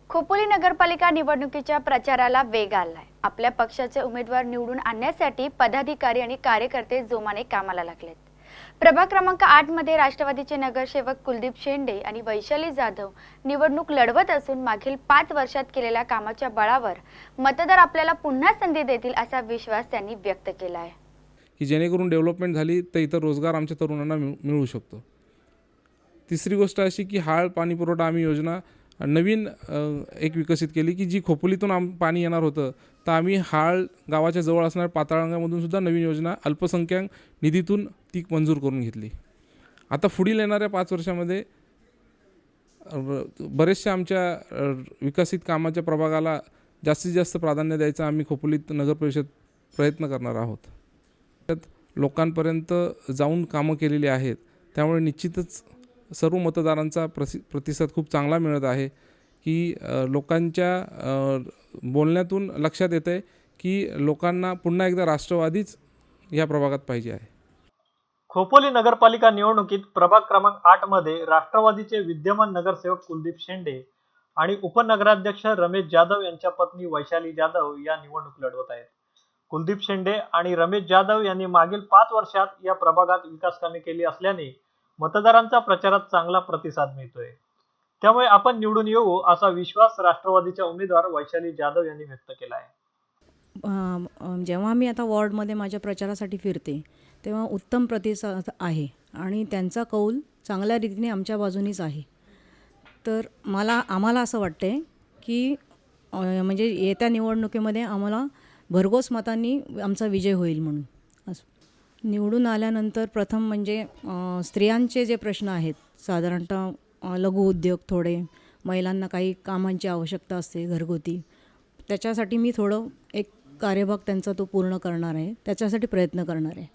खोपोली नगरपालिका निवडणुकीच्या प्रचाराला वेग आलाय। आपल्या पक्षाचे उमेदवार निवडून आणण्यासाठी पदाधिकारी आणि कार्यकर्ते जोमाने कामाला लागलेत। प्रभाग क्रमांक 8 मध्ये राष्ट्रवादीचे नगरसेवक कुलदीप शेंडे आणि वैशाली जाधव निवडणूक लढवत असून मागील 5 वर्षात केलेल्या कामाच्या बळावर मतदार आपल्याला पुन्हा संधी देतील असा विश्वास त्यांनी व्यक्त केला आहे की जेणेकरून डेव्हलपमेंट झाली तर इतर रोजगार आमच्या तरुणांना मिळू शकतो। तिसरी गोष्ट अशी की हाळ पाणी पुरवठा आम्ही योजना नवीन एक विकसित केली की जी खोपोलीतून पाणी येणार होतं, तर आम्ही हाळ गावाच्या जवळ असणाऱ्या पाताळगंगामधून सुद्धा नवीन योजना अल्पसंख्याक निधीतून ती मंजूर करून घेतली। आता पुढील येणाऱ्या 5 वर्षामध्ये बरेचशा आमच्या विकसित कामाच्या प्रभागाला जास्तीत जास्त प्राधान्य द्यायचं आम्ही खोपोलीत नगर परिषद प्रयत्न करणार आहोत। त्यात लोकांपर्यंत जाऊन कामं केलेली आहेत, त्यामुळे निश्चितच सर्व मतदारांचा प्रतिसाद खूप चांगला मिळत आहे की लोकांच्या बोलण्यातून लक्षात येतं आहे की लोकांना पुन्हा एकदा राष्ट्रवादीच या प्रभागात पाहिजे आहे। खोपोली नगरपालिका निवडणुकीत प्रभाग क्रमांक 8 मध्ये राष्ट्रवादीचे विद्यमान नगरसेवक कुलदीप शेंडे आणि उपनगराध्यक्ष रमेश जाधव यांच्या पत्नी वैशाली जाधव या निवडणूक लढवत आहेत। कुलदीप शेंडे आणि रमेश जाधव यांनी मागील 5 वर्षात या प्रभागात विकास कामे केली असल्याने मतदारांचा प्रचारात चांगला प्रतिसाद मिळतोय। त्यामुळे आपण निवडून येऊ असा विश्वास राष्ट्रवादीच्या उमेदवार वैशाली जाधव यांनी व्यक्त केला आहे। जेव्हा मी आता वॉर्डमध्ये माझ्या प्रचारासाठी फिरते तेव्हा उत्तम प्रतिसाद आहे आणि त्यांचा कौल चांगल्या रीतीने आमच्या बाजूनीच आहे। तर आम्हाला असं वाटते की म्हणजे येत्या निवडणुकीमध्ये आम्हाला भरघोस मतांनी आमचा विजय होईल म्हणून। निवडून आल्यानंतर प्रथम म्हणजे स्त्रियांचे जे प्रश्न आहेत, साधारणतः लघु उद्योग, थोडे महिलांना काही कामांची आवश्यकता असते घरगुती, त्याच्यासाठी मी थोडं एक कार्यभाग त्यांचा तो पूर्ण करणार आहे, त्याच्यासाठी प्रयत्न करणार आहे।